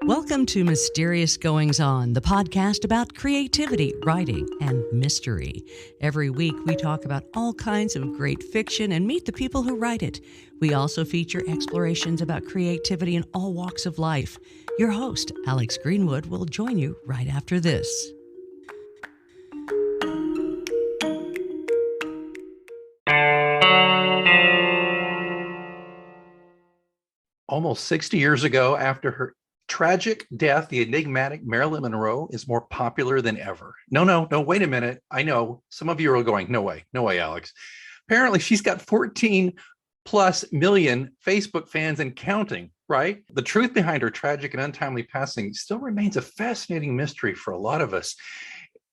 Welcome to Mysterious Goings On, the podcast about creativity, writing, and mystery. Every week, we talk about all kinds of great fiction and meet the people who write it. We also feature explorations about creativity in all walks of life. Your host, Alex Greenwood, will join you right after this. Almost 60 years ago, after her tragic death, the enigmatic Marilyn Monroe is more popular than ever. No, wait a minute. I know some of you are going, no way, Alex. Apparently, she's got 14 plus million Facebook fans and counting, right? The truth behind her tragic and untimely passing still remains a fascinating mystery for a lot of us.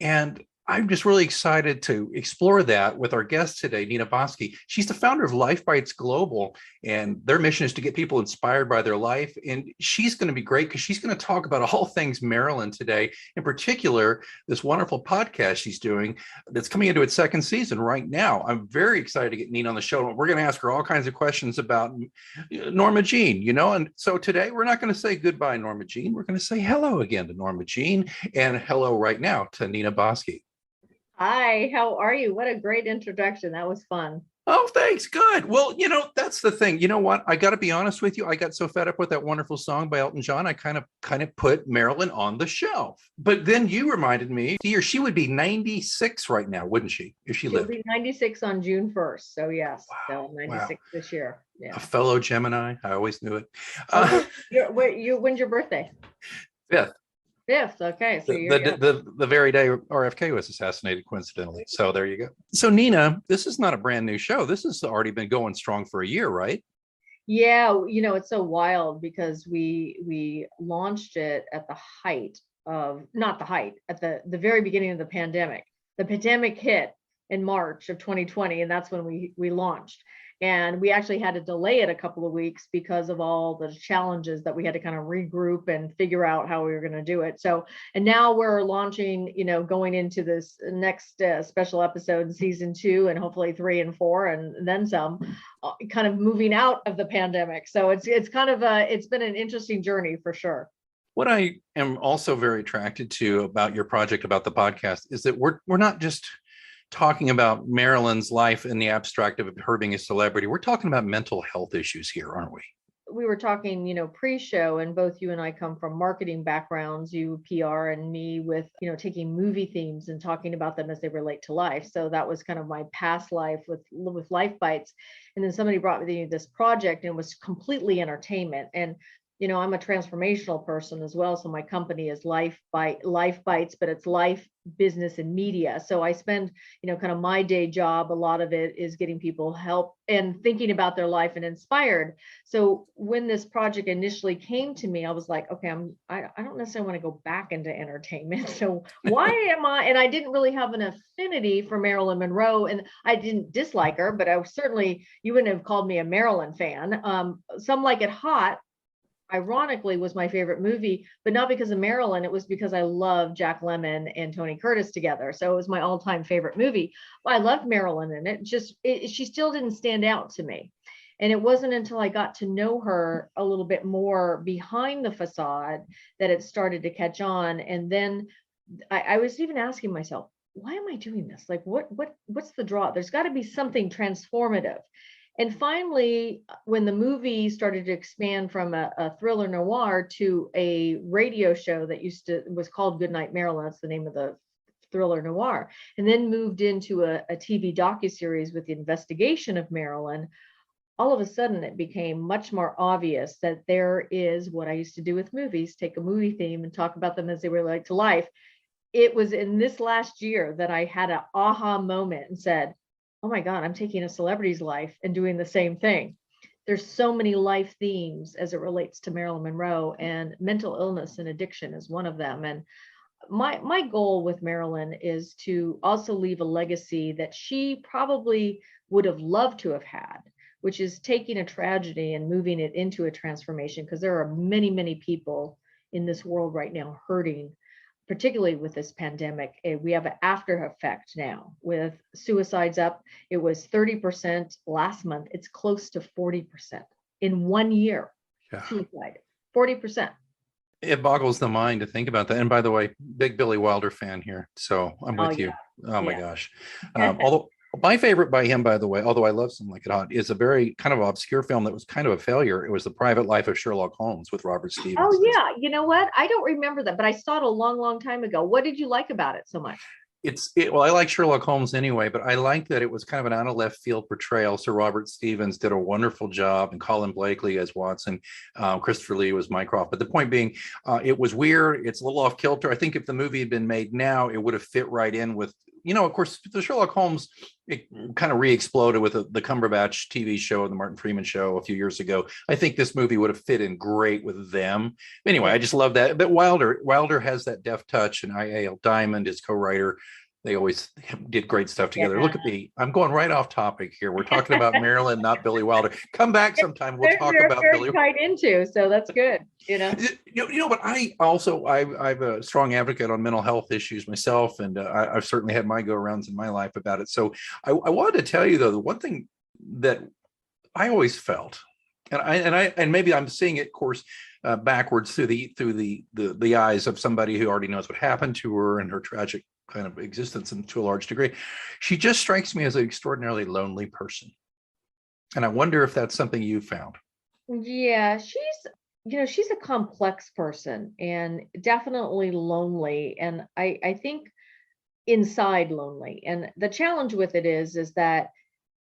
And I'm just really excited to explore that with our guest today, Nina Boski. She's the founder of Life Bites Global, and their mission is to get people inspired by their life. And she's going to be great because she's going to talk about all things Marilyn today, in particular, this wonderful podcast she's doing that's coming into its second season right now. I'm very excited to get Nina on the show. We're going to ask her all kinds of questions about Norma Jean, And so today we're not going to say goodbye, Norma Jean. We're going to say hello again to Norma Jean, and hello right now to Nina Boski. Hi, how are you? What a great introduction. That was fun. Oh, thanks. Good. Well, that's the thing. You know what? I got to be honest with you. I got so fed up with that wonderful song by Elton John. I kind of put Marilyn on the shelf. But then you reminded me, she would be 96 right now, wouldn't she? If she lived. She'll be 96 on June 1st. So yes, Wow. So 96 this year. Yeah. A fellow Gemini. I always knew it. When's your birthday? 5th. 5th. Okay. So the very day RFK was assassinated, coincidentally. So there you go. So Nina, this is not a brand new show. This has already been going strong for a year, right? Yeah. It's so wild because we launched it at the height of, not the height, at the very beginning of the pandemic. The pandemic hit in March of 2020, and that's when we launched. And we actually had to delay it a couple of weeks because of all the challenges that we had to kind of regroup and figure out how we were going to do it. So, and now we're launching, going into this next special episode in season 2 and hopefully 3 and 4 and then some, kind of moving out of the pandemic. So it's kind of it's been an interesting journey for sure. What I am also very attracted to about your project, about the podcast, is that we're not just talking about Marilyn's life in the abstract of her being a celebrity. We're talking about mental health issues here, aren't we? We were talking, pre-show, and both you and I come from marketing backgrounds, you PR and me with, taking movie themes and talking about them as they relate to life. So that was kind of my past life with Life Bites. And then somebody brought me this project and it was completely entertainment. And I'm a transformational person as well. So my company is Life Bites, but it's life, business, and media. So I spend, kind of my day job. A lot of it is getting people help and thinking about their life and inspired. So when this project initially came to me, I was like, okay, I don't necessarily want to go back into entertainment. So why am I? And I didn't really have an affinity for Marilyn Monroe, and I didn't dislike her, but you wouldn't have called me a Marilyn fan. Some Like It Hot, ironically, was my favorite movie, but not because of Marilyn. It was because I loved Jack Lemmon and Tony Curtis together. So it was my all-time favorite movie. I loved Marilyn in it. She still didn't stand out to me. And it wasn't until I got to know her a little bit more behind the facade that it started to catch on. And then I was even asking myself, why am I doing this? Like, what's the draw? There's got to be something transformative. And finally, when the movie started to expand from a thriller noir to a radio show that was called Goodnight Marilyn, that's the name of the thriller noir, and then moved into a TV docuseries with the investigation of Marilyn, all of a sudden it became much more obvious that there is what I used to do with movies, take a movie theme and talk about them as they relate to life. It was in this last year that I had an aha moment and said, oh my God, I'm taking a celebrity's life and doing the same thing. There's so many life themes as it relates to Marilyn Monroe, and mental illness and addiction is one of them. And my goal with Marilyn is to also leave a legacy that she probably would have loved to have had, which is taking a tragedy and moving it into a transformation, because there are many, many people in this world right now hurting, particularly with this pandemic. We have an after effect now with suicides up. It was 30% last month. It's close to 40% in 1 year. Yeah. Suicide, 40%. It boggles the mind to think about that. And by the way, big Billy Wilder fan here. So I'm Oh with you. yeah. Oh my Yeah. gosh. Although my favorite by him, by the way, although I love Some Like It Hot, is a very kind of obscure film that was kind of a failure. It was The Private Life of Sherlock Holmes with Robert Oh Stevens. yeah. You know what? I don't remember that, but I saw it a long, long time ago. What did you like about it so much? Well, I like Sherlock Holmes anyway, but I like that it was kind of an out of left field portrayal. Sir Robert Stevens did a wonderful job, and Colin Blakely as Watson, Christopher Lee was Mycroft. But the point being, it was weird. It's a little off kilter. I think if the movie had been made now, it would have fit right in with, of course, the Sherlock Holmes, it kind of re-exploded with the Cumberbatch TV show, the Martin Freeman show a few years ago. I think this movie would have fit in great with them. Anyway, I just love that. But Wilder has that deft touch, and I.A.L. Diamond, his co-writer, they always did great stuff together. Yeah. Look at me. I'm going right off topic here. We're talking about Marilyn, not Billy Wilder. Come back sometime. We'll talk They're about very Billy. tied into, so that's good. But I'm a strong advocate on mental health issues myself, and I've certainly had my go-arounds in my life about it. So I wanted to tell you, though, the one thing that I always felt, and maybe I'm seeing it course backwards through the eyes of somebody who already knows what happened to her and her tragic kind of existence, and to a large degree, she just strikes me as an extraordinarily lonely person. And I wonder if that's something you found. Yeah, she's a complex person and definitely lonely. And I think inside lonely. And the challenge with it is that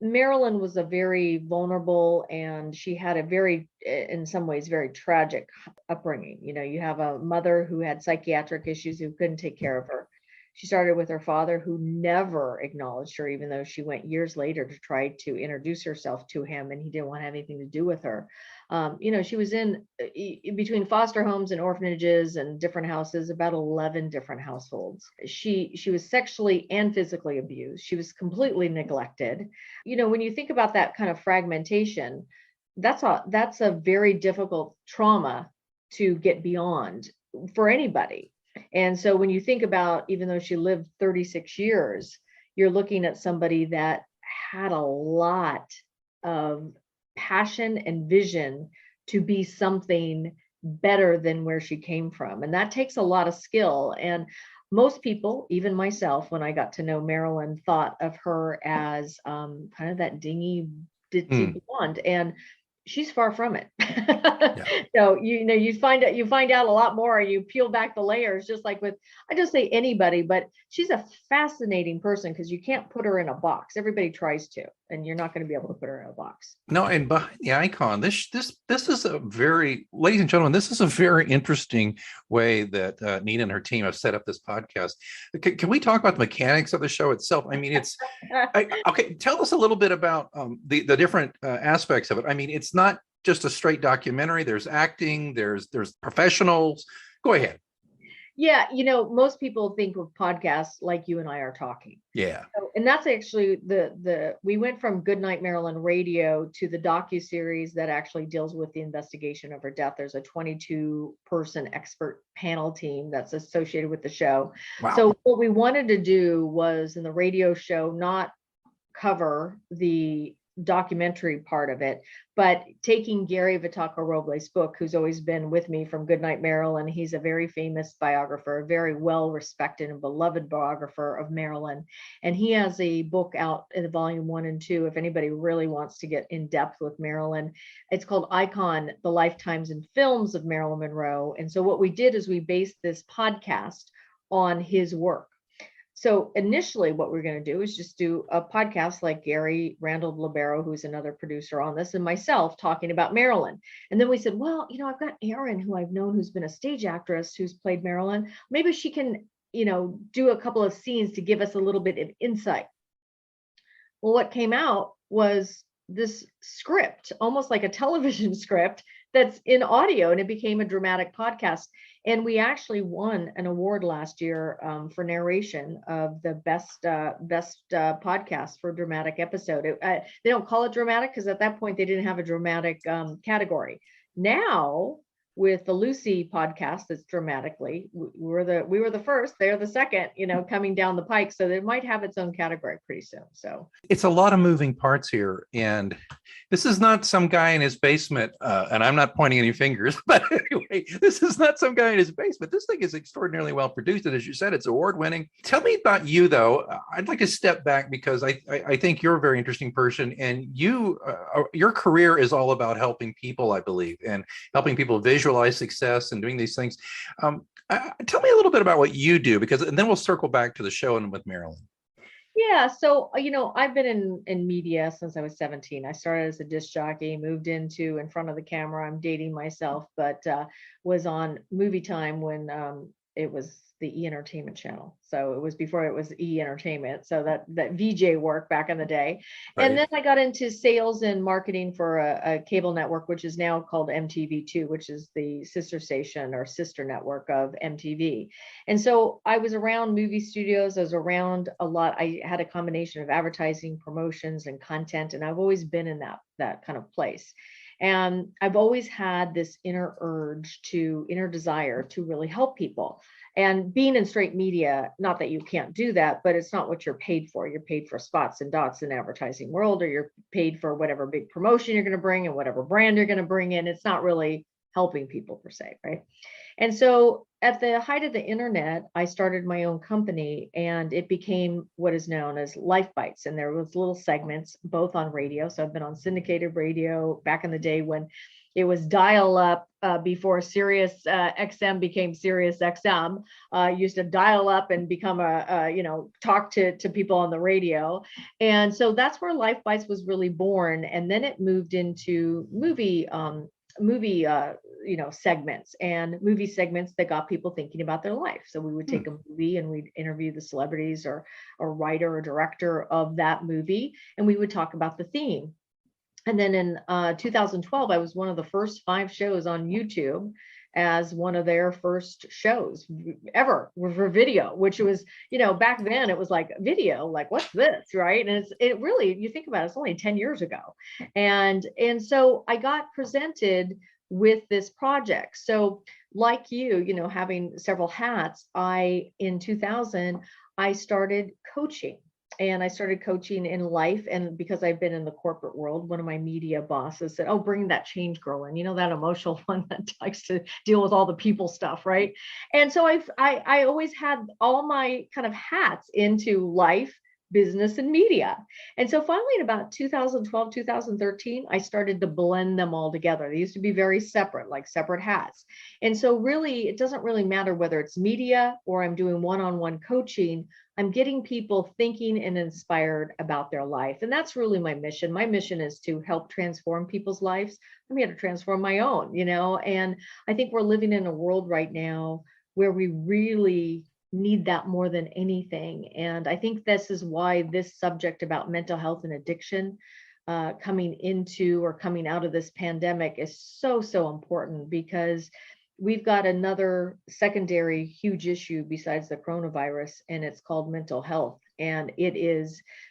Marilyn was a very vulnerable, and she had a very, in some ways, very tragic upbringing. You have a mother who had psychiatric issues who couldn't take care of her. She started with her father, who never acknowledged her, even though she went years later to try to introduce herself to him, and he didn't want to have anything to do with her. She was in between foster homes and orphanages and different houses, about 11 different households. She was sexually and physically abused. She was completely neglected. When you think about that kind of fragmentation, that's a very difficult trauma to get beyond for anybody. And so when you think about, even though she lived 36 years, you're looking at somebody that had a lot of passion and vision to be something better than where she came from. And that takes a lot of skill. And most people, even myself, when I got to know Marilyn, thought of her as kind of that dingy, ditzy blonde. And she's far from it. Yeah. So you find out a lot more, and you peel back the layers, just like with, I just say anybody, but she's a fascinating person because you can't put her in a box. Everybody tries to, and you're not going to be able to put her in a box. No, and behind the icon, this is a very, ladies and gentlemen, this is a very interesting way that Nina and her team have set up this podcast. Can we talk about the mechanics of the show itself? I mean, okay. Tell us a little bit about the different aspects of it. I mean, it's not just a straight documentary. There's acting. There's professionals. Go ahead. Yeah, most people think of podcasts like you and I are talking. Yeah. So, and that's actually we went from Goodnight Marilyn Radio to the docuseries that actually deals with the investigation of her death. There's a 22-person expert panel team that's associated with the show. Wow. So what we wanted to do was, in the radio show, not cover the documentary part of it, but taking Gary Vitacco-Robles' book, who's always been with me from Goodnight Marilyn. He's a very famous biographer, a very well respected and beloved biographer of Marilyn. And he has a book out in volume 1 and 2. If anybody really wants to get in depth with Marilyn, it's called Icon: The Lifetimes and Films of Marilyn Monroe. And so what we did is we based this podcast on his work. So initially what we're going to do is just do a podcast like Gary Randall Libero, who's another producer on this, and myself talking about Marilyn. And then we said, well, I've got Erin, who I've known, who's been a stage actress, who's played Marilyn. Maybe she can, do a couple of scenes to give us a little bit of insight. Well, what came out was this script, almost like a television script, that's in audio, and it became a dramatic podcast. And we actually won an award last year for narration of the best podcast for dramatic episode. They don't call it dramatic because at that point they didn't have a dramatic category. Now with the Lucy podcast that's dramatically. We were the first, they're the second, coming down the pike. So it might have its own category pretty soon. So it's a lot of moving parts here. And this is not some guy in his basement. And I'm not pointing any fingers, but anyway, this is not some guy in his basement. This thing is extraordinarily well produced. And as you said, it's award winning. Tell me about you, though. I'd like to step back because I think you're a very interesting person. And your career is all about helping people, I believe, and helping people visualize success and doing these things. Tell me a little bit about what you do, and then we'll circle back to the show and with Marilyn. Yeah, so I've been in media since I was 17. I started as a disc jockey, moved into in front of the camera. I'm dating myself, but was on Movie Time when it was the E Entertainment Channel. So it was before it was E Entertainment. So that VJ work back in the day. Right. And then I got into sales and marketing for a cable network, which is now called MTV2, which is the sister station or sister network of MTV. And so I was around movie studios. I was around a lot. I had a combination of advertising, promotions, and content. And I've always been in that kind of place. And I've always had this inner desire to really help people. And being in straight media, not that you can't do that, but it's not what you're paid for. You're paid for spots and dots in the advertising world, or you're paid for whatever big promotion you're going to bring and whatever brand you're going to bring in. It's not really helping people per se, right? And so at the height of the internet, I started my own company, and it became what is known as Life Bites. And there was little segments both on radio. So I've been on syndicated radio back in the day when it was dial up before Sirius XM became Sirius XM. Used to dial up and become talk to people on the radio. And so that's where Life Bites was really born. And then it moved into movie segments that got people thinking about their life. So we would take a movie and we'd interview the celebrities or writer or director of that movie, and we would talk about the theme. And then in 2012, I was one of the first 5 shows on YouTube as one of their first shows ever for video, which was, back then it was like video, like what's this, right? And it really, you think about it, it's only 10 years ago. And so I got presented with this project. So like you, having several hats, in 2000, I started coaching. And I started coaching in life. And because I've been in the corporate world, one of my media bosses said, "Oh, bring that change girl in, that emotional one that likes to deal with all the people stuff," right? And so I always had all my kind of hats into life, business, and media. And so finally in about 2012, 2013, I started to blend them all together. They used to be very separate, like separate hats. And so really, it doesn't really matter whether it's media or I'm doing one-on-one coaching. I'm getting people thinking and inspired about their life. And that's really my mission. My mission is to help transform people's lives. I'm here to transform my own, and I think we're living in a world right now where we really need that more than anything. And I think this is why this subject about mental health and addiction coming out of this pandemic is so, so important, because we've got another secondary huge issue besides the coronavirus, and it's called mental health. And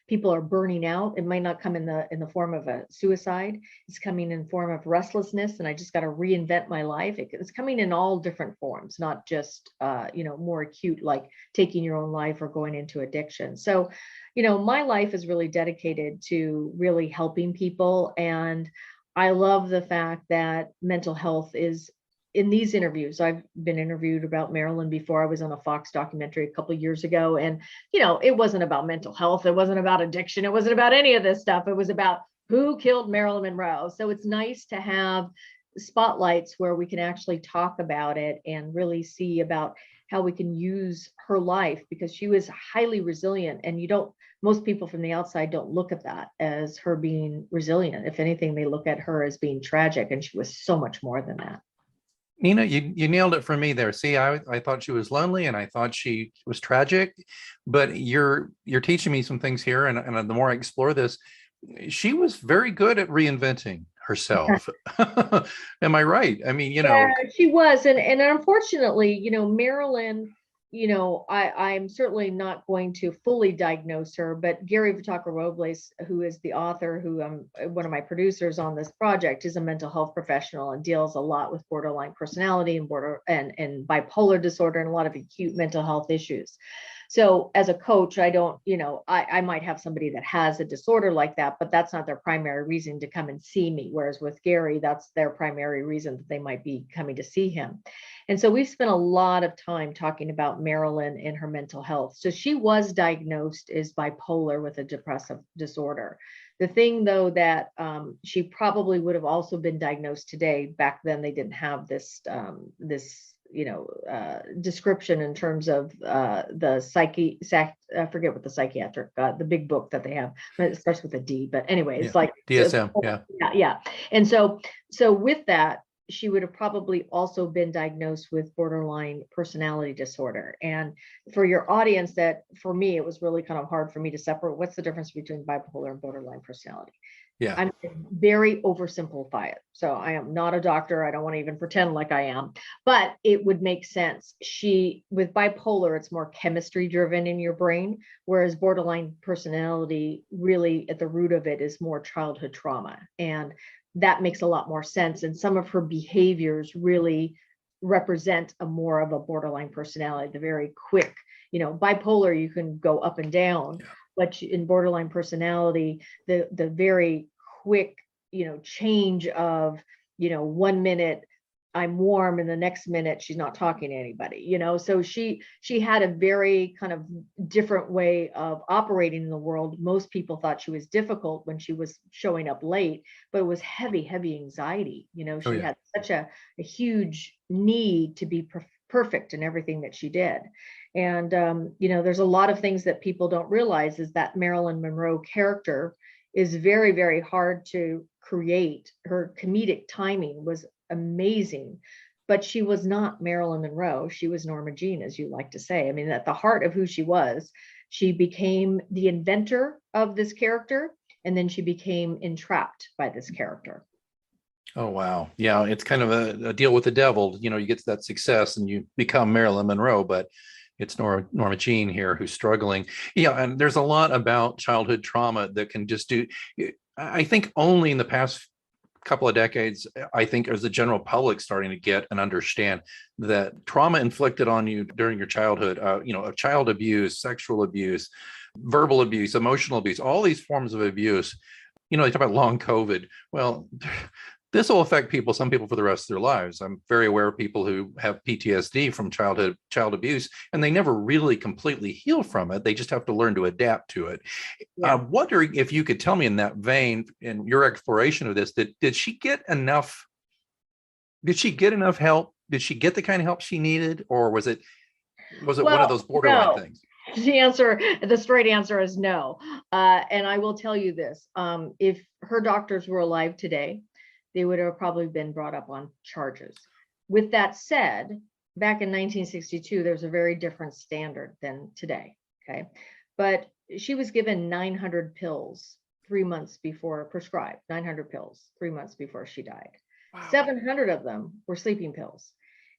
people are burning out. It might not come in the form of a suicide. It's coming in form of restlessness. And I just got to reinvent my life. It's coming in all different forms, not just, more acute, like taking your own life or going into addiction. So, my life is really dedicated to really helping people. And I love the fact that mental health is in these interviews. I've been interviewed about Marilyn before. I was on a Fox documentary a couple of years ago, and it wasn't about mental health. It wasn't about addiction. It wasn't about any of this stuff. It was about who killed Marilyn Monroe. So it's nice to have spotlights where we can actually talk about it and really see about how we can use her life, because she was highly resilient. And most people from the outside don't look at that as her being resilient. If anything, they look at her as being tragic, and she was so much more than that. Nina, you nailed it for me there. See, I thought she was lonely and I thought she was tragic, but you're teaching me some things here. And the more I explore this, she was very good at reinventing herself. Am I right? I mean, Yeah, she was. And unfortunately, Marilyn, I'm certainly not going to fully diagnose her, but Gary Vitaka-Robles, who is the author, who one of my producers on this project, is a mental health professional and deals a lot with borderline personality and bipolar disorder and a lot of acute mental health issues. So as a coach, I don't, I might have somebody that has a disorder like that, but that's not their primary reason to come and see me. Whereas with Gary, that's their primary reason that they might be coming to see him. And so we've spent a lot of time talking about Marilyn and her mental health. So she was diagnosed as bipolar with a depressive disorder. The thing, though, that she probably would have also been diagnosed today. Back then, they didn't have this description in terms of I forget what the psychiatric, the big book that they have, but it starts with a D, but anyway, it's like DSM. Yeah. And so with that, she would have probably also been diagnosed with borderline personality disorder. And for your audience, that for me, it was really kind of hard for me to separate what's the difference between bipolar and borderline personality. Yeah. I'm very oversimplify it. So I am not a doctor. I don't want to even pretend like I am, but it would make sense. With bipolar, it's more chemistry driven in your brain, whereas borderline personality really at the root of it is more childhood trauma. And that makes a lot more sense. And some of her behaviors really represent more of a borderline personality, the very quick, bipolar, you can go up and down. Yeah. But in borderline personality, the very quick, change of, 1 minute I'm warm and the next minute she's not talking to anybody, so she had a very kind of different way of operating in the world. Most people thought she was difficult when she was showing up late, but it was heavy anxiety. She had such a huge need to be perfect in everything that she did. And, there's a lot of things that people don't realize is that Marilyn Monroe character is very, very hard to create. Her comedic timing was amazing, but she was not Marilyn Monroe. She was Norma Jean, as you like to say. I mean, at the heart of who she was, she became the inventor of this character, and then she became entrapped by this character. Oh, wow. Yeah, it's kind of a deal with the devil. You get to that success and you become Marilyn Monroe, but it's Norma Jean here who's struggling. Yeah, and there's a lot about childhood trauma that can just do. I think only in the past couple of decades, I think, as the general public starting to get and understand that trauma inflicted on you during your childhood, child abuse, sexual abuse, verbal abuse, emotional abuse, all these forms of abuse. They talk about long COVID. Well, this will affect some people for the rest of their lives. I'm very aware of people who have PTSD from child abuse, and they never really completely heal from it. They just have to learn to adapt to it. Yeah. I'm wondering if you could tell me in that vein, in your exploration of this, did she get enough help? Did she get the kind of help she needed, or was it one of those borderline things? The straight answer is no. And I will tell you this, if her doctors were alive today, they would have probably been brought up on charges. With that said, back in 1962, there's a very different standard than today, okay? But she was given 900 pills 3 months before, prescribed 900 pills 3 months before she died. Wow. 700 of them were sleeping pills.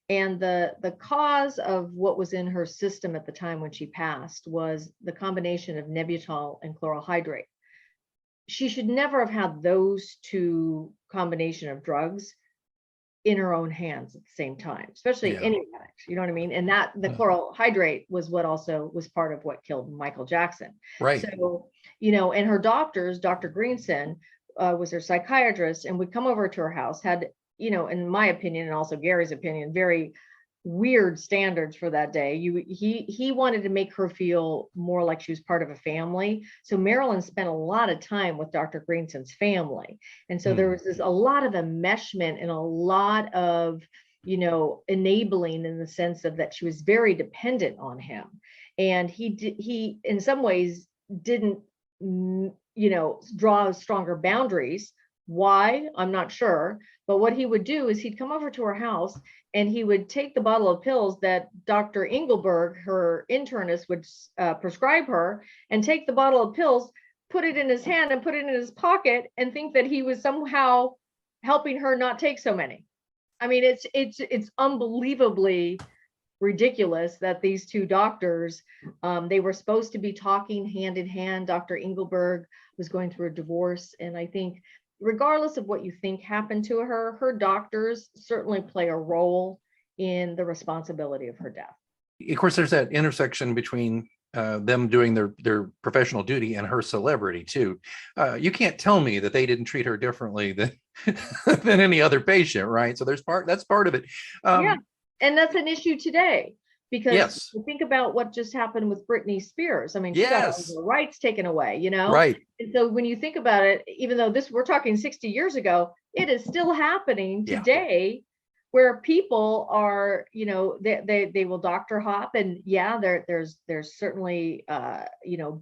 And the cause of what was in her system at the time when she passed was the combination of Nembutal and chloral hydrate. She should never have had those two combination of drugs in her own hands at the same time, especially any addict, you know what I mean? And that the chloral hydrate was what also was part of what killed Michael Jackson. Right. So, and her doctors, Dr. Greenson was her psychiatrist, and would come over to her house, had, in my opinion, and also Gary's opinion, very weird standards for that day. He wanted to make her feel more like she was part of a family. So Marilyn spent a lot of time with Dr. Greenson's family. And so there was a lot of enmeshment and a lot of, enabling, in the sense of that she was very dependent on him. And he in some ways didn't, draw stronger boundaries. Why? I'm not sure. But what he would do is he'd come over to her house and he would take the bottle of pills that Dr. Engelberg, her internist, would prescribe her, and take the bottle of pills, put it in his hand and put it in his pocket, and think that he was somehow helping her not take so many. I mean, it's unbelievably ridiculous that these two doctors, they were supposed to be talking hand in hand. Dr. Engelberg was going through a divorce. And I think regardless of what you think happened to her, her doctors certainly play a role in the responsibility of her death. Of course, there's that intersection between them doing their professional duty and her celebrity too. You can't tell me that they didn't treat her differently than than any other patient, right? So that's part of it. Yeah, and that's an issue today because yes, think about what just happened with Britney Spears. I mean, she got all yes, her rights taken away, you know? right. And so when you think about it, even though we're talking 60 years ago, it is still happening Yeah. today where people are, you know, they will doctor hop, and yeah, there's certainly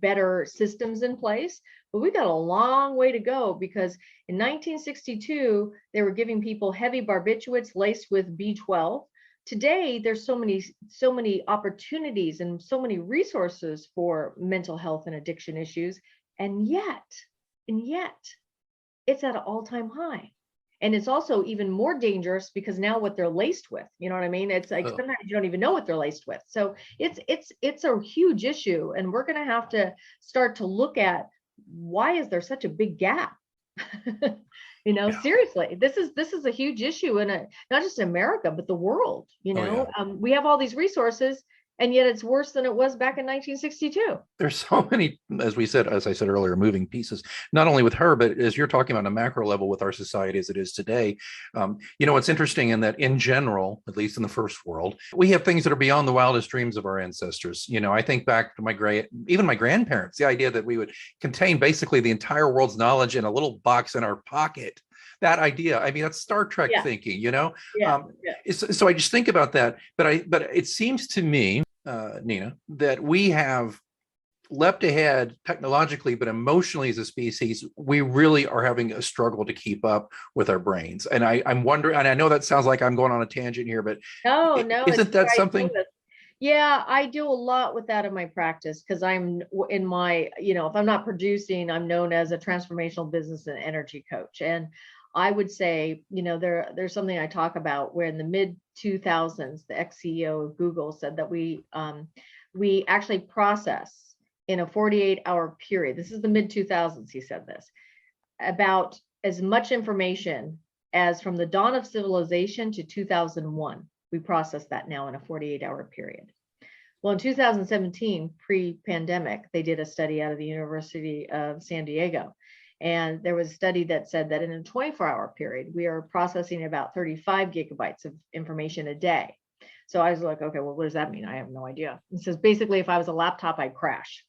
better systems in place, but we got a long way to go because in 1962 they were giving people heavy barbiturates laced with B12. Today there's so many opportunities and so many resources for mental health and addiction issues, and yet it's at an all-time high. And it's also even more dangerous because now what they're laced with, you know what I mean? It's like sometimes you don't even know what they're laced with. So it's a huge issue, and we're going to have to start to look at why is there such a big gap? Seriously, this is a huge issue in not just America, but the world. We have all these resources, and yet it's worse than it was back in 1962. There's so many, as I said earlier, moving pieces, not only with her, but as you're talking about a macro level with our society as it is today. It's interesting in that in general, at least in the first world, we have things that are beyond the wildest dreams of our ancestors. I think back to even my grandparents, the idea that we would contain basically the entire world's knowledge in a little box in our pocket. That idea, I mean, that's Star Trek thinking, So I just think about that. But it seems to me, Nina, that we have leapt ahead technologically, but emotionally as a species, we really are having a struggle to keep up with our brains. And I'm wondering, and I know that sounds like I'm going on a tangent here, but no, isn't that something? Yeah, I do a lot with that in my practice because I'm in my, if I'm not producing, I'm known as a transformational business and energy coach. And I would say, there's something I talk about where in the mid 2000s, the ex-CEO of Google said that we actually process in a 48-hour period. This is the mid 2000s. He said this about as much information as from the dawn of civilization to 2001. We process that now in a 48-hour period. Well, in 2017, pre-pandemic, they did a study out of the University of San Diego. And there was a study that said that in a 24-hour period, we are processing about 35 gigabytes of information a day. So I was like, okay, well, what does that mean? I have no idea. It says basically, if I was a laptop, I'd crash.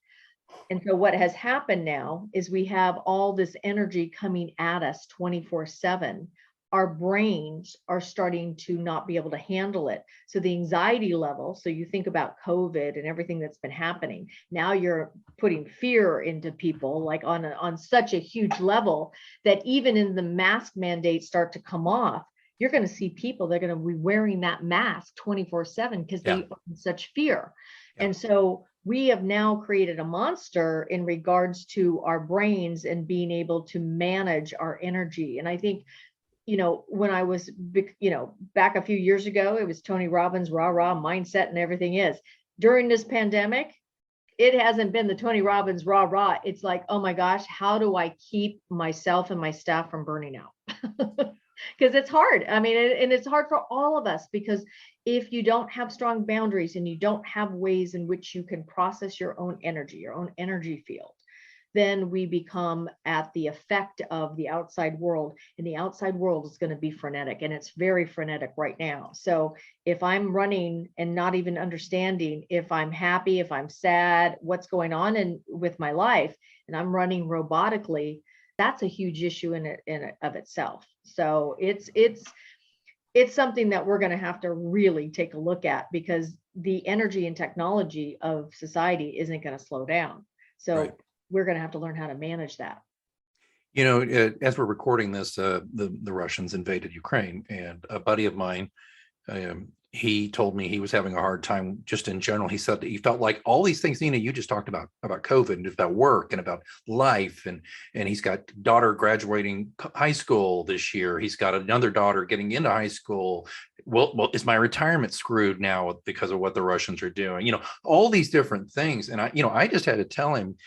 And so what has happened now is we have all this energy coming at us 24/7. Our brains are starting to not be able to handle it. So the anxiety level, so you think about COVID and everything that's been happening. Now you're putting fear into people like on such a huge level that even in the mask mandates start to come off, you're going to see people, they're going to be wearing that mask 24/7 because they are in such fear. And so we have now created a monster in regards to our brains and being able to manage our energy. And I think when I was, back a few years ago, it was Tony Robbins, rah, rah, mindset and everything is. During this pandemic, it hasn't been the Tony Robbins, rah, rah. It's like, oh my gosh, how do I keep myself and my staff from burning out? Because it's hard. I mean, and it's hard for all of us because if you don't have strong boundaries and you don't have ways in which you can process your own energy field, then we become at the effect of the outside world, and the outside world is going to be frenetic, and it's very frenetic right now. So if I'm running and not even understanding if I'm happy, if I'm sad, what's going on with my life, and I'm running robotically, that's a huge issue in of itself. So it's something that we're going to have to really take a look at because the energy and technology of society isn't going to slow down. So we're going to have to learn how to manage that. As we're recording this, the Russians invaded Ukraine, and a buddy of mine he told me he was having a hard time just in general. He said that he felt like all these things, Nina, you just talked about COVID and about work and about life. And he's got daughter graduating high school this year. He's got another daughter getting into high school. Well, is my retirement screwed now because of what the Russians are doing? All these different things. And I just had to tell him,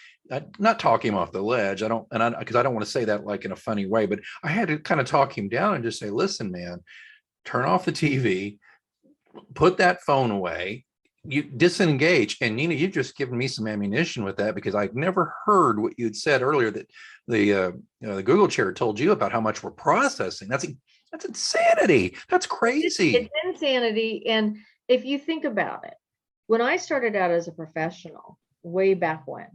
not talk him off the ledge. Because I don't want to say that like in a funny way, but I had to kind of talk him down and just say, listen, man, turn off the TV, put that phone away, you disengage. And Nina, you've just given me some ammunition with that, because I've never heard what you'd said earlier, that the Google chair told you about how much we're processing. That's insanity. That's crazy. It's insanity. And if you think about it, when I started out as a professional way back when,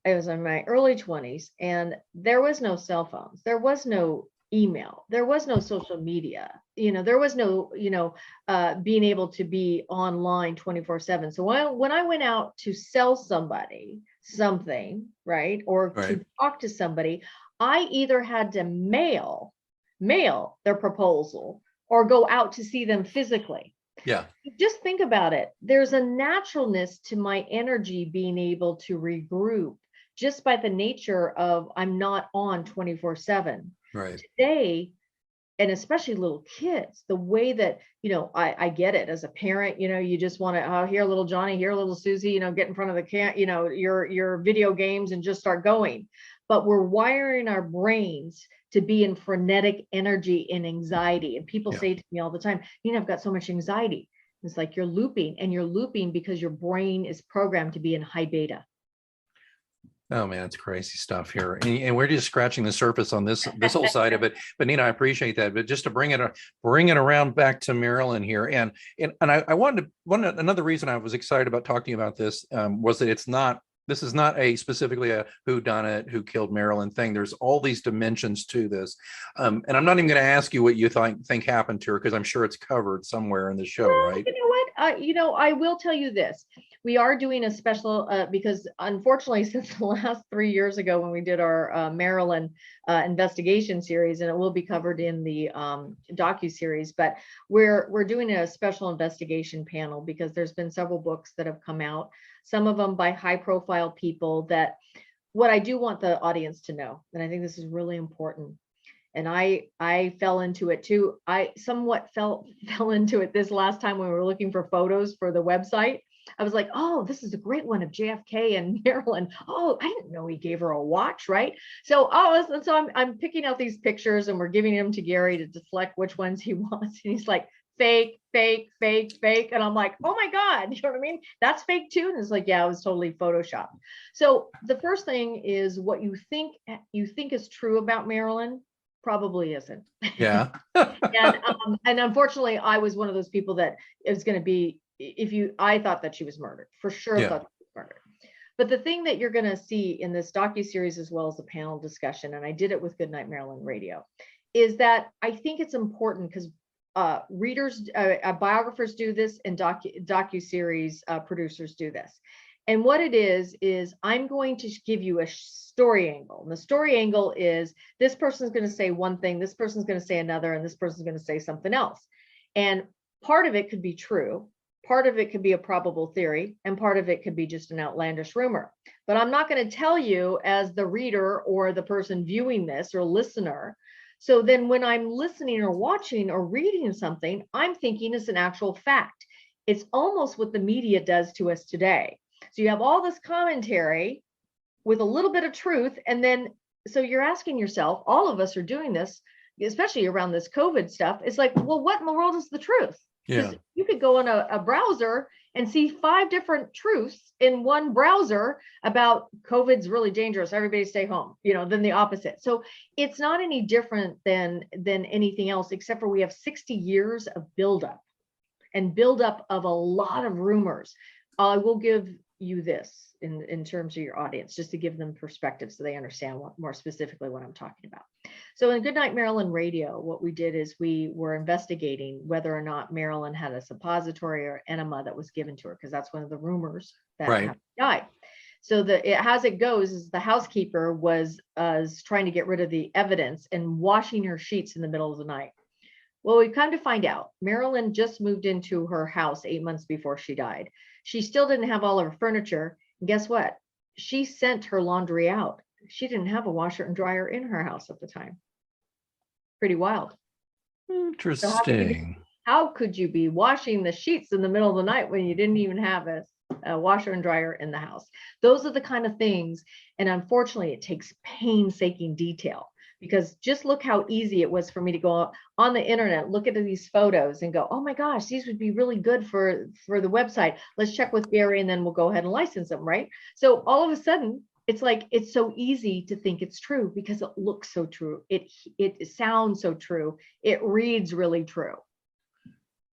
I was in my early 20s, and there was no cell phones, there was no email, there was no social media, there was no, being able to be online 24/7. So when I went out to sell somebody something, right, or to talk to somebody, I either had to mail their proposal or go out to see them physically. Yeah. Just think about it. There's a naturalness to my energy being able to regroup just by the nature of I'm not on 24/7. Right. Today, and especially little kids, the way that, I get it as a parent, you just want to, here, little Johnny, here, little Susie, get in front of the your video games and just start going. But we're wiring our brains to be in frenetic energy and anxiety. And people say to me all the time, I've got so much anxiety. It's like you're looping because your brain is programmed to be in high beta. Oh man, it's crazy stuff here, and we're just scratching the surface on this whole side of it. But Nina, I appreciate that. But just to bring it around back to Marilyn here, and I wanted another reason I was excited about talking about this was that this is not specifically a who done it, who killed Marilyn thing. There's all these dimensions to this, and I'm not even going to ask you what you think happened to her, because I'm sure it's covered somewhere in the show, right? You know what? I will tell you this. We are doing a special because unfortunately, since the last 3 years ago when we did our Marilyn investigation series, and it will be covered in the docu-series, but we're doing a special investigation panel because there's been several books that have come out, some of them by high-profile people, that what I do want the audience to know, and I think this is really important, and I fell into it too. I somewhat fell into it this last time when we were looking for photos for the website. I was like, oh, this is a great one of JFK and Marilyn. Oh, I didn't know he gave her a watch, right? So I'm picking out these pictures and we're giving them to Gary to select which ones he wants. And he's like, fake, fake, fake, fake. And I'm like, oh my God, you know what I mean? That's fake too. And it's like, yeah, it was totally Photoshopped. So the first thing is what you think is true about Marilyn probably isn't. Yeah. and unfortunately, I was one of those people that it was going to be, I thought that she was murdered, for sure. Yeah. Thought she was murdered. But the thing that you're going to see in this docu-series, as well as the panel discussion, and I did it with Goodnight Marilyn Radio, is that I think it's important because readers, biographers do this, and docu-series producers do this. And what it is I'm going to give you a story angle. And the story angle is this person's going to say one thing, this person's going to say another, and this person's going to say something else. And part of it could be true. Part of it could be a probable theory, and part of it could be just an outlandish rumor. But I'm not going to tell you as the reader or the person viewing this or listener. So then when I'm listening or watching or reading something, I'm thinking it's an actual fact. It's almost what the media does to us today. So you have all this commentary with a little bit of truth. And then, so you're asking yourself, all of us are doing this, especially around this COVID stuff. It's like, well, what in the world is the truth? Yeah. You could go on a browser and see 5 different truths in one browser about COVID's really dangerous, everybody stay home, than the opposite. So it's not any different than anything else, except for we have 60 years of buildup of a lot of rumors. I will give you this in terms of your audience, just to give them perspective so they understand more specifically what I'm talking about. So in Goodnight Marilyn Radio, what we did is we were investigating whether or not Marilyn had a suppository or enema that was given to her, because that's one of the rumors that died. So as it goes is the housekeeper was trying to get rid of the evidence and washing her sheets in the middle of the night. Well, we've come to find out Marilyn just moved into her house 8 months before she died. She still didn't have all of her furniture. And guess what? She sent her laundry out. She didn't have a washer and dryer in her house at the time. Pretty wild. So Interesting. how could you be washing the sheets in the middle of the night when you didn't even have a washer and dryer in the house? Those are the kind of things. And unfortunately, it takes painstaking detail, because just look how easy it was for me to go on the internet, look at these photos and go, oh my gosh, these would be really good for the website. Let's check with Gary and then we'll go ahead and license them, right? So all of a sudden, it's like, it's so easy to think it's true because it looks so true. It sounds so true. It reads really true.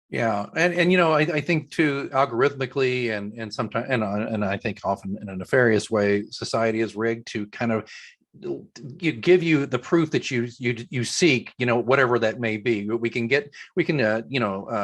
Yeah, and I think too, algorithmically and sometimes and I think often in a nefarious way, society is rigged to kind of give you the proof that you seek, whatever that may be. We can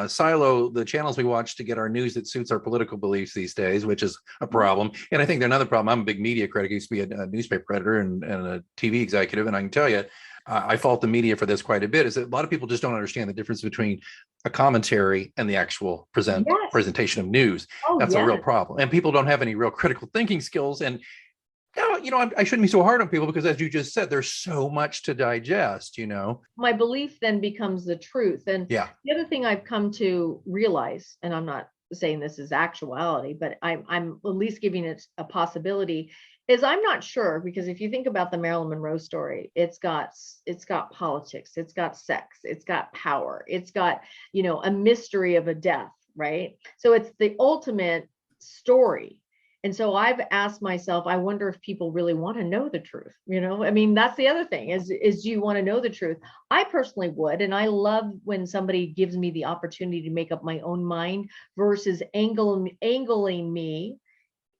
silo the channels we watch to get our news that suits our political beliefs these days, which is a problem. And I think another problem. I'm a big media critic. I used to be a newspaper editor and a TV executive, and I can tell you, I fault the media for this quite a bit, is that a lot of people just don't understand the difference between a commentary and the actual presentation of news. That's a real problem. And people don't have any real critical thinking skills. And I shouldn't be so hard on people because, as you just said, there's so much to digest, My belief then becomes the truth. And the other thing I've come to realize, and I'm not saying this is actuality, but I'm at least giving it a possibility, is I'm not sure, because if you think about the Marilyn Monroe story, it's got politics, it's got sex, it's got power, it's got, a mystery of a death, right? So it's the ultimate story. And so I've asked myself, I wonder if people really want to know the truth. I mean, that's the other thing is do you want to know the truth? I personally would. And I love when somebody gives me the opportunity to make up my own mind versus angling me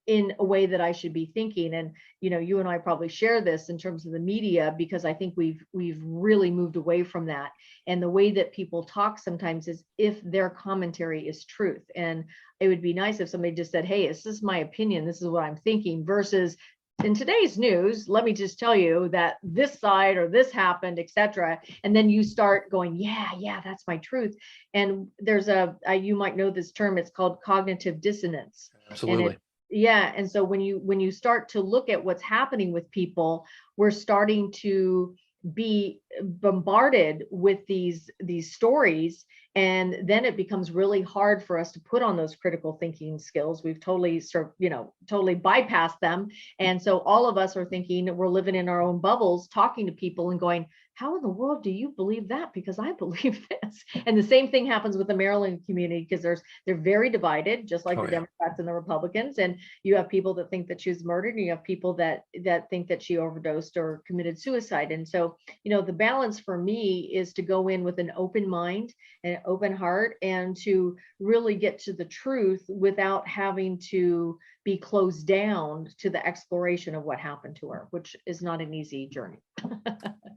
in a way that I should be thinking. And, you and I probably share this in terms of the media, because I think we've really moved away from that. And the way that people talk sometimes is if their commentary is truth. And it would be nice if somebody just said, hey, this is my opinion, this is what I'm thinking, versus in today's news, let me just tell you that this side or this happened, etc. And then you start going, yeah, that's my truth. And there's you might know this term, it's called cognitive dissonance. Absolutely. And so when you start to look at what's happening with people, we're starting to be bombarded with these stories, and then it becomes really hard for us to put on those critical thinking skills. We've totally bypassed them, and so all of us are thinking we're living in our own bubbles, talking to people and going, how in the world do you believe that? Because I believe this. And the same thing happens with the Maryland community, because they're very divided, just like the Democrats and the Republicans. And you have people that think that she was murdered, and you have people that think that she overdosed or committed suicide. And so, the balance for me is to go in with an open mind and an open heart, and to really get to the truth without having to be closed down to the exploration of what happened to her, which is not an easy journey.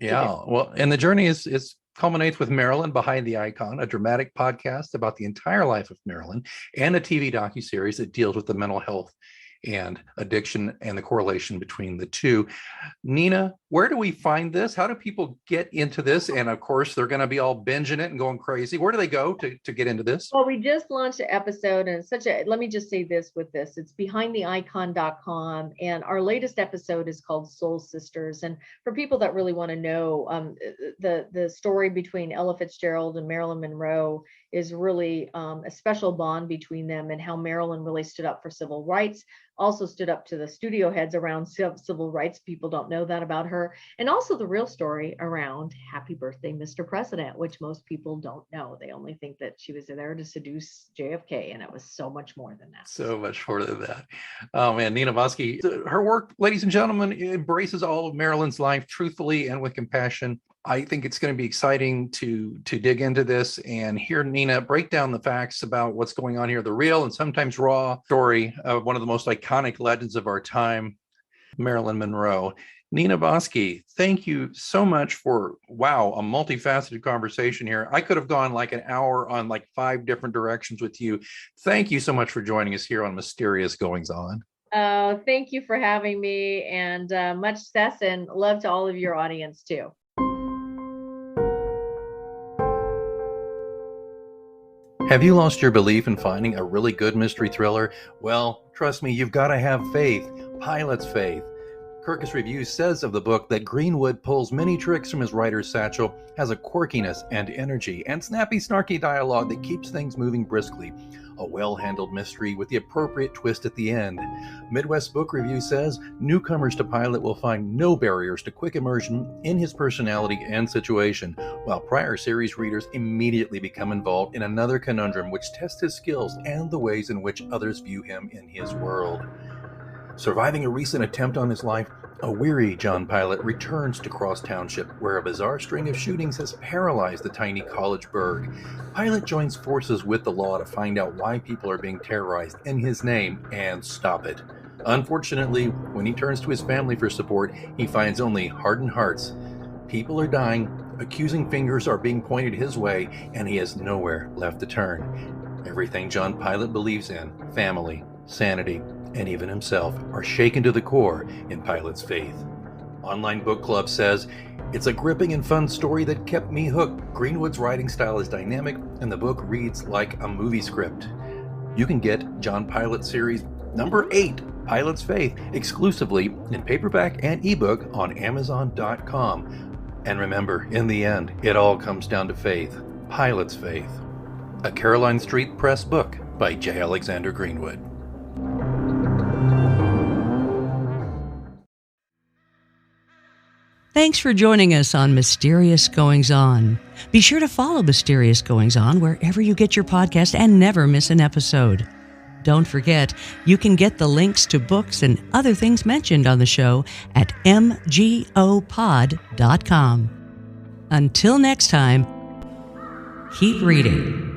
Yeah, well, and the journey is culminates with Marilyn Behind the Icon, a dramatic podcast about the entire life of Marilyn, and a TV docuseries that deals with the mental health and addiction and the correlation between the two. Nina, where do we find this? How do people get into this? And of course, they're going to be all binging it and going crazy. Where do they go to get into this? Well, we just launched an episode, and let me just say this with this. It's behindtheicon.com. And our latest episode is called Soul Sisters. And for people that really want to know, the story between Ella Fitzgerald and Marilyn Monroe is really a special bond between them, and how Marilyn really stood up for civil rights, also stood up to the studio heads around civil rights. People don't know that about her. And also the real story around Happy Birthday, Mr. President, which most people don't know. They only think that she was there to seduce JFK, and it was so much more than that. So much more than that. Oh man, Nina Boski, her work, ladies and gentlemen, embraces all of Marilyn's life truthfully and with compassion. I think it's going to be exciting to dig into this and hear Nina break down the facts about what's going on here, the real and sometimes raw story of one of the most iconic legends of our time, Marilyn Monroe. Nina Boski, thank you so much for, a multifaceted conversation here. I could have gone like an hour on like 5 different directions with you. Thank you so much for joining us here on Mysterious Goings On. Thank you for having me, and much success and love to all of your audience too. Have you lost your belief in finding a really good mystery thriller? Well, trust me, you've got to have faith. Pilot's faith. Kirkus Reviews says of the book that Greenwood pulls many tricks from his writer's satchel, has a quirkiness and energy, and snappy, snarky dialogue that keeps things moving briskly. A well-handled mystery with the appropriate twist at the end. Midwest Book Review says newcomers to Pilot will find no barriers to quick immersion in his personality and situation, while prior series readers immediately become involved in another conundrum which tests his skills and the ways in which others view him in his world. Surviving a recent attempt on his life, a weary John Pilot returns to Cross Township, where a bizarre string of shootings has paralyzed the tiny college burg. Pilot joins forces with the law to find out why people are being terrorized in his name and stop it. Unfortunately, when he turns to his family for support, he finds only hardened hearts. People are dying, accusing fingers are being pointed his way, and he has nowhere left to turn. Everything John Pilot believes in, family, sanity, and even himself, are shaken to the core in Pilot's faith. Online Book Club says, it's a gripping and fun story that kept me hooked. Greenwood's writing style is dynamic, and the book reads like a movie script. You can get John Pilot Series number 8, Pilot's Faith, exclusively in paperback and ebook on Amazon.com. And remember, in the end, it all comes down to faith. Pilot's Faith. A Caroline Street Press book by J. Alexander Greenwood. Thanks for joining us on Mysterious Goings On. Be sure to follow Mysterious Goings On wherever you get your podcast and never miss an episode. Don't forget, you can get the links to books and other things mentioned on the show at mgopod.com. Until next time, keep reading.